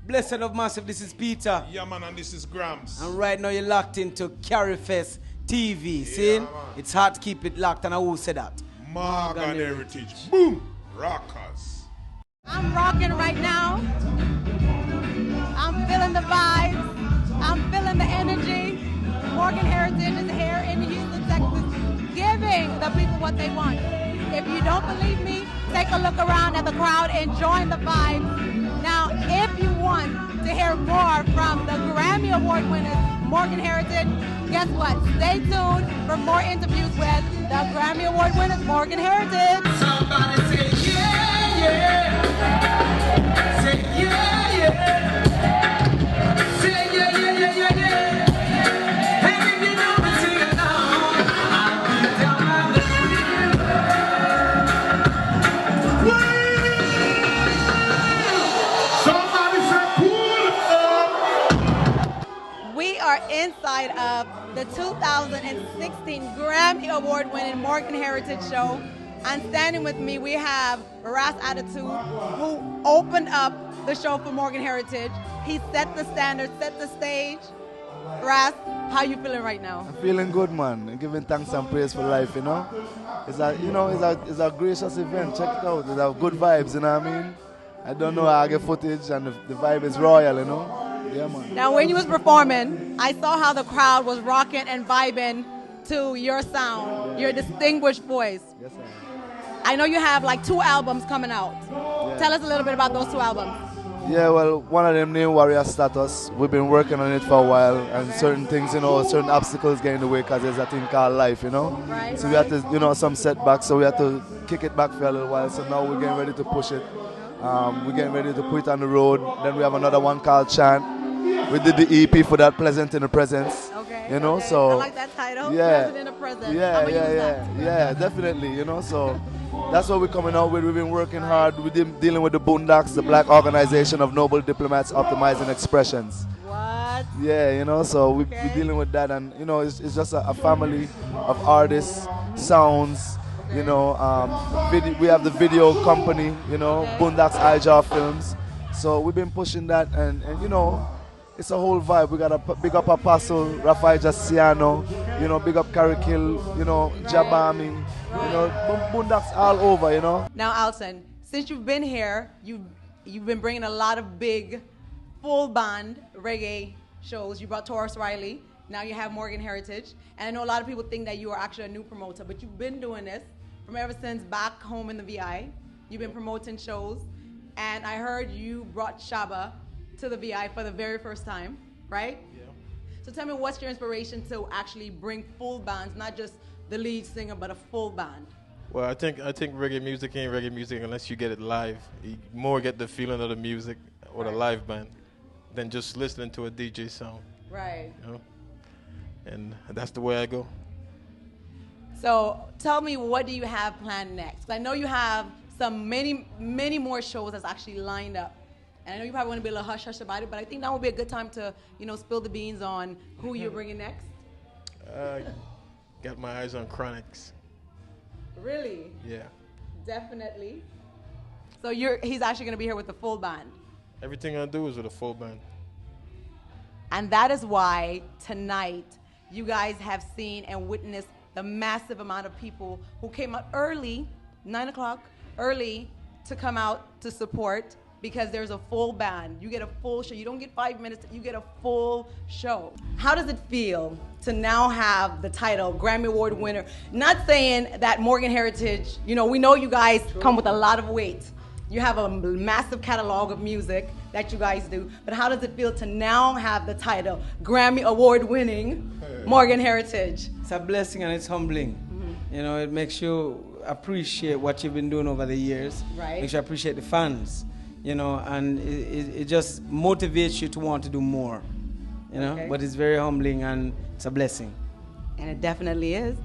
Blessed of Massive, this is Peter. Yeah, man, and this is Grams. And right now you're locked into Carryfest TV. See? It's hard to keep it locked, and I will say that. Morgan Heritage. Boom! Rockers. I'm rocking right now. I'm feeling the vibes. I'm feeling the energy. Morgan Heritage is here in Houston, Texas, giving the people what they want. If you don't believe me, take a look around at the crowd and join the vibes. Now, if you want to hear more from the Grammy Award winners, Morgan Heritage, guess what? Stay tuned for more interviews with the Grammy Award winners, Morgan Heritage. Somebody say yeah, yeah. Say yeah, yeah. Say yeah, yeah, yeah, yeah, yeah. And if you know me, sing along. I'll be down by the Somebody say cool. We are inside of the 2016 Grammy Award winning Morgan Heritage Show. And standing with me, we have Ras Attitude, who opened up the show for Morgan Heritage. He set the standard, set the stage. Ras, how you feeling right now? I'm feeling good, man. I'm giving thanks and praise for life, you know. It's a gracious event. Check it out. It's a good vibes, you know what I mean? I don't know how I get footage, and the vibe is royal, you know. Yeah, man. Now, when you was performing, I saw how the crowd was rocking and vibing to your sound, your distinguished voice. Yes, sir. I know you have like 2 albums coming out. Yeah. Tell us a little bit about those 2 albums. Yeah, well, one of them named Warrior Status. We've been working on it for a while, and certain things, you know, certain obstacles get in the way because there's a thing called life, you know. Right. So we had to, you know, some setbacks, so we had to kick it back for a little while. So now we're getting ready to push it. We're getting ready to put it on the road. Then we have another one called Chant. We did the EP for that, Pleasant in the Presence. Okay. You know, okay. so I like that title. yeah, Present in the Present. yeah, definitely. You know, so that's what we're coming out with. We've been working hard. We've been dealing with the Boondocks, the Black Organization of Noble Diplomats Optimizing Expressions. What? Yeah, you know, so we're dealing with that, and you know, it's just a family of artists, sounds. You know, we have the video company. You know, Boondocks iJaw Films. So we've been pushing that, and you know, it's a whole vibe. We got to big up Apostle, Rafael Jaciano, you know, big up Carrickil, you know, Jabami, you know, Boondocks all over, you know. Now, Alton, since you've been here, you've been bringing a lot of big, full band reggae shows. You brought Taurus Riley. Now you have Morgan Heritage. And I know a lot of people think that you are actually a new promoter, but you've been doing this from ever since back home in the VI. You've been promoting shows. And I heard you brought Shaba to the VI for the very first time, right? Yeah. So tell me, what's your inspiration to actually bring full bands, not just the lead singer, but a full band? Well, I think reggae music ain't reggae music unless you get it live. You more get the feeling of the music or the live band than just listening to a DJ sound. Right. You know? And that's the way I go. So tell me, what do you have planned next? 'Cause I know you have many more shows that's actually lined up. And I know you probably want to be a little hush-hush about it, but I think that would be a good time to, you know, spill the beans on who you're bringing next. Got my eyes on Chronics. Really? Yeah. Definitely. So he's actually going to be here with the full band. Everything I do is with a full band. And that is why tonight you guys have seen and witnessed the massive amount of people who came out early, 9 o'clock, early, to come out to support, because there's a full band. You get a full show. You don't get 5 minutes, you get a full show. How does it feel to now have the title Grammy Award winner? Not saying that Morgan Heritage, you know, we know you guys come with a lot of weight. You have a massive catalog of music that you guys do, but how does it feel to now have the title Grammy Award winning Morgan Heritage? It's a blessing and it's humbling. You know, it makes you appreciate what you've been doing over the years. Right. Makes you appreciate the fans. You know, and it just motivates you to want to do more, you know. Okay. But it's very humbling and it's a blessing. And it definitely is.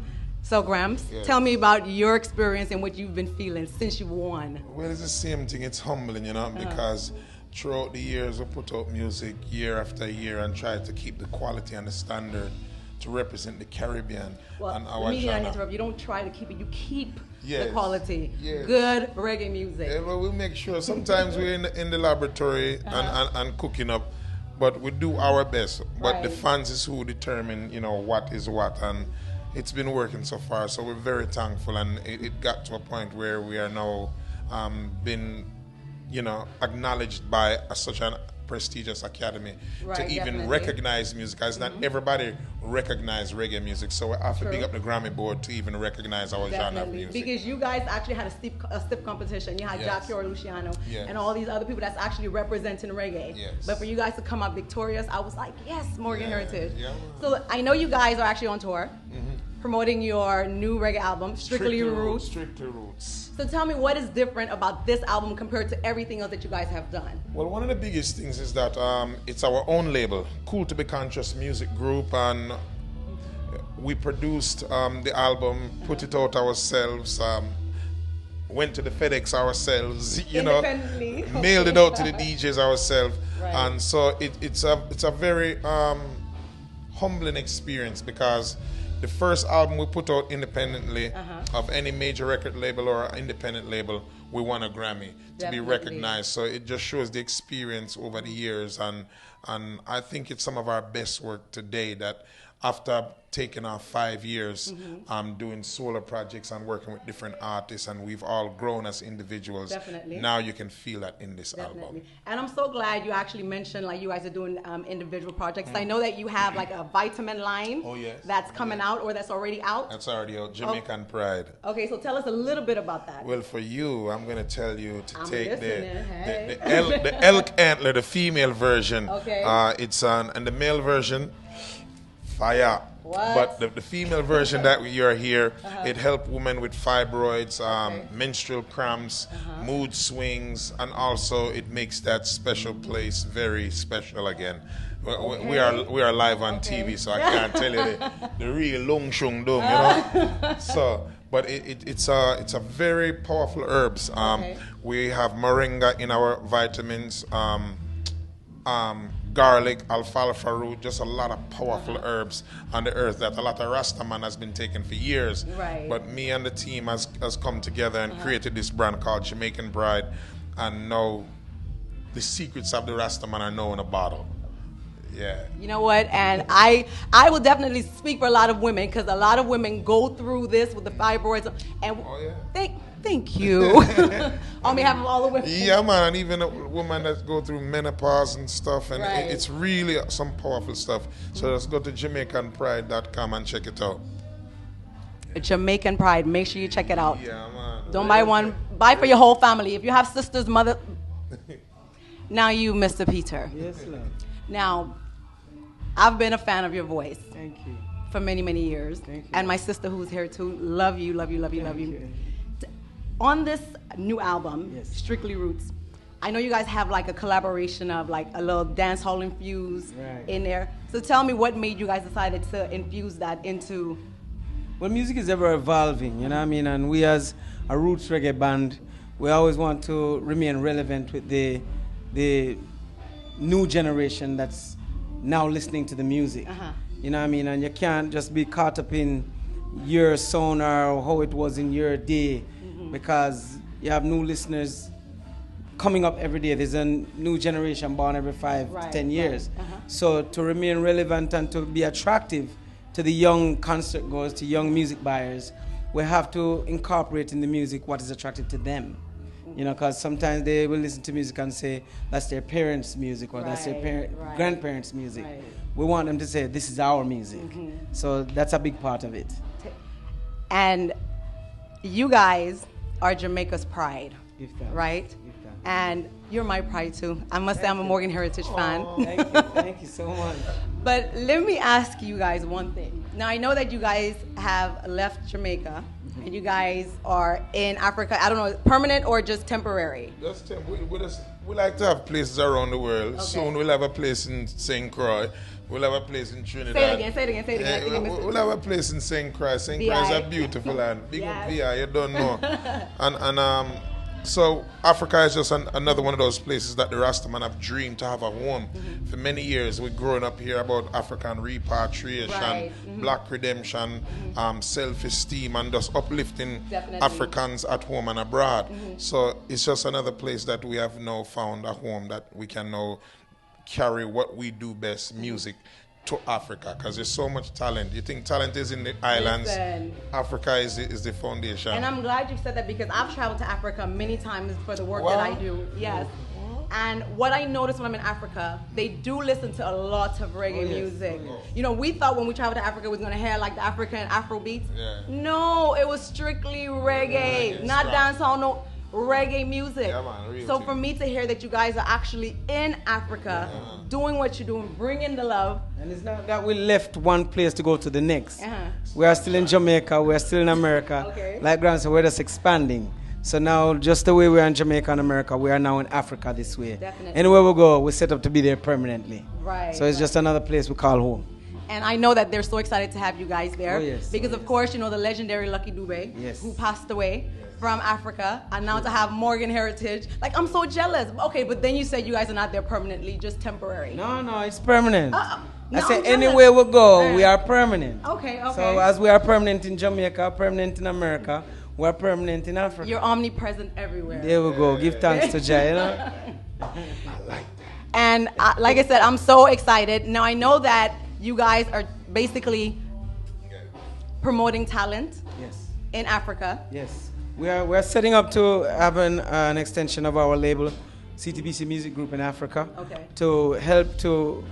So, Grams, tell me about your experience and what you've been feeling since you won. Well, it's the same thing. It's humbling, you know, because throughout the years, I put out music year after year and try to keep the quality and the standard to represent the Caribbean and Well, our me not genre. interrupt. You don't try to keep it. You keep the Yes, quality. yes. Good reggae music. Yeah, well, we make sure. Sometimes we're in the laboratory and cooking up, but we do our best. But the Right. fans is who determine, what is what, and it's been working so far. So we're very thankful, and it got to a point where we are now been, acknowledged by such an prestigious academy Right, to even definitely. recognize music, because not everybody recognize reggae music. So we have to big True. up the Grammy board to even recognize our genre of Definitely, music. because you guys actually had a stiff competition. You had Yes. Jackie or Luciano Yes. and all these other people that's actually representing reggae. Yes. But for you guys to come out victorious, I was like, yes, Morgan Yeah, Heritage. yeah, man. So I know you guys are actually on tour, promoting your new reggae album, Strictly Roots. Strictly Roots. So tell me what is different about this album compared to everything else that you guys have done. Well, one of the biggest things is that it's our own label, Cool to Be Conscious Music Group, and we produced the album, put it out ourselves, went to the FedEx ourselves, Independently. mailed it out to the DJs ourselves, Right. and so it's a very humbling experience, because the first album we put out independently of any major record label or independent label, we won a Grammy to be Definitely. recognized. So it just shows the experience over the years, and I think it's some of our best work today, that after taking off 5 years doing solo projects and working with different artists, and we've all grown as individuals. Definitely. Now you can feel that in this Definitely. album. And I'm so glad you actually mentioned like you guys are doing individual projects. I know that you have like a vitamin line Oh, yes. that's coming out or that's already out. That's already out, Jamaican Pride. Okay, so tell us a little bit about that. Well, for you, I'm going to tell you to I'm take listening, hey. the elk antler, the female version. Okay. It's and the male version, fire. What? But the female version that you're here, it helps women with fibroids, menstrual cramps, mood swings, and also it makes that special place very special again. We are live on TV, so I can't tell you the real long shung dung, So, but it's a very powerful herbs. We have moringa in our vitamins. Garlic, alfalfa root, just a lot of powerful herbs on the earth that a lot of Rastaman has been taking for years. Right. But me and the team has come together and created this brand called Jamaican Bride, and now the secrets of the Rastaman are now in a bottle. Yeah. You know what? And I will definitely speak for a lot of women because a lot of women go through this with the fibroids. And Oh, yeah. thank you on behalf of all the women. Yeah, man, and even a woman that go through menopause and stuff, and Right. it's really some powerful stuff. So let's go to JamaicanPride.com and check it out. Jamaican Pride. Make sure you check it out. Yeah, man. Don't buy one. Buy for your whole family. If you have sisters, mother. Now you, Mr. Peter. Yes, love. Now, I've been a fan of your voice Thank you. for many, many years. Thank you. And my sister who's here too. Love you, love you, love you, love you. you. On this new album, Yes. Strictly Roots, I know you guys have like a collaboration of like a little dance hall infuse Right. in there. So tell me what made you guys decided to infuse that into. Well, music is ever evolving, you know what I mean? And we as a roots reggae band, we always want to remain relevant with the new generation that's now listening to the music. You know what I mean? And you can't just be caught up in your sonar or how it was in your day, because you have new listeners coming up every day. There's a new generation born every 5 to 10 years. So to remain relevant and to be attractive to the young concert goers, to young music buyers, we have to incorporate in the music what is attractive to them. You know, because sometimes they will listen to music and say that's their parents' music or that's their Right. grandparents' music. Right. We want them to say this is our music. So that's a big part of it. And you guys are Jamaica's pride, Give thanks. right? Give thanks. And you're my pride too. I must say I'm a Morgan Heritage fan. Thank you so much. But let me ask you guys one thing. Now I know that you guys have left Jamaica and you guys are in Africa. I don't know, permanent or just temporary? We like to have places around the world. Okay. Soon we'll have a place in St. Croix. We'll have a place in Trinidad. Say it again, say it again, say it again. I think I Yeah, missed it. we'll have a place in St. Croix. St. Croix is VI. a beautiful land. Big up Yes. VI, you don't know. and So Africa is just another one of those places that the Rastaman have dreamed to have a home. For many years, we're growing up here about African repatriation, Right. black redemption, self-esteem, and just uplifting Definitely. Africans at home and abroad. So it's just another place that we have now found a home that we can now carry what we do best, music, to Africa, because there's so much talent. You think talent is in the islands? Listen. Africa is the foundation. And I'm glad you said that because I've traveled to Africa many times for the work that I do. Yes. And what I noticed when I'm in Africa, they do listen to a lot of reggae music. You know, we thought when we traveled to Africa we was going to hear like the African Afro beats. Yeah. No, it was strictly reggae, not dancehall, no reggae music. Yeah, man, real so thing. for me to hear that you guys are actually in Africa, doing what you're doing, bringing the love. And it's not that we left one place to go to the next. Uh-huh. We are still in Jamaica, we are still in America. Okay. Like Grant said, we're just expanding. So now, just the way we are in Jamaica and America, we are now in Africa this way. Definitely. Anywhere we go, we're set up to be there permanently. Right, So it's just another place we call home. And I know that they're so excited to have you guys there. Oh, yes. Because, of course, you know the legendary Lucky Dube, Yes. who passed away from Africa, and now to have Morgan Heritage. Like, I'm so jealous. Okay, but then you said you guys are not there permanently, just temporary. No, it's permanent. No, I say I'm jealous. anywhere we go, we are permanent. Okay. So as we are permanent in Jamaica, permanent in America, we're permanent in Africa. You're omnipresent everywhere. There we go. Give thanks to Jah, you know? And like I said, I'm so excited. Now, I know that you guys are basically promoting talent Yes. in Africa. Yes. We're setting up to have an extension of our label, CTBC Music Group in Africa, Okay. to help to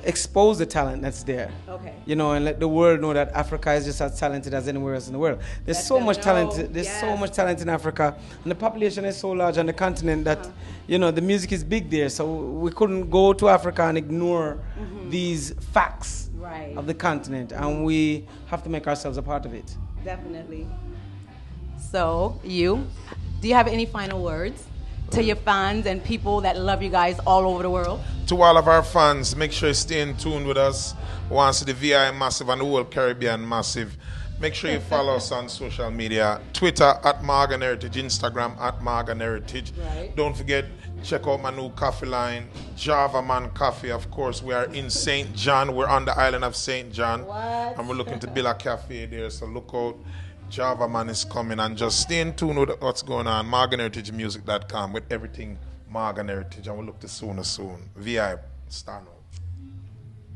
expose the talent that's there. Okay. You know, and let the world know that Africa is just as talented as anywhere else in the world. There's Let so them much know. talent. There's so Yes. much talent in Africa, and the population is so large on the continent that you know the music is big there. So we couldn't go to Africa and ignore these facts Right. of the continent, and we have to make ourselves a part of it. Definitely. So, do you have any final words to your fans and people that love you guys all over the world? To all of our fans, make sure you stay in tune with us. Once the VI Massive and the whole Caribbean Massive. Make sure you follow us on social media. Twitter at Morgan Heritage, Instagram at Morgan Heritage. Right. Don't forget, check out my new coffee line, Java Man Coffee. Of course, we are in St. John. We're on the island of St. John. What? And we're looking to build a cafe there. So look out. Java Man is coming, and just stay in tune with what's going on. MorganHeritageMusic.com with everything Morgan Heritage, and we'll look to soon. VI, stand up.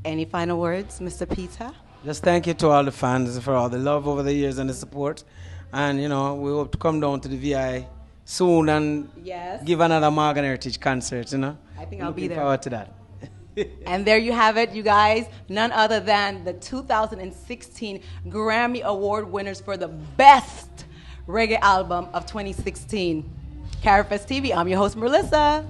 Any final words, Mr. Peter? Just thank you to all the fans for all the love over the years and the support. And, you know, we hope to come down to the VI soon and Yes. give another Morgan Heritage concert, you know. I think I'll be Looking there. forward to that. And there you have it, you guys. None other than the 2016 Grammy Award winners for the best reggae album of 2016. Carifest TV, I'm your host, Melissa.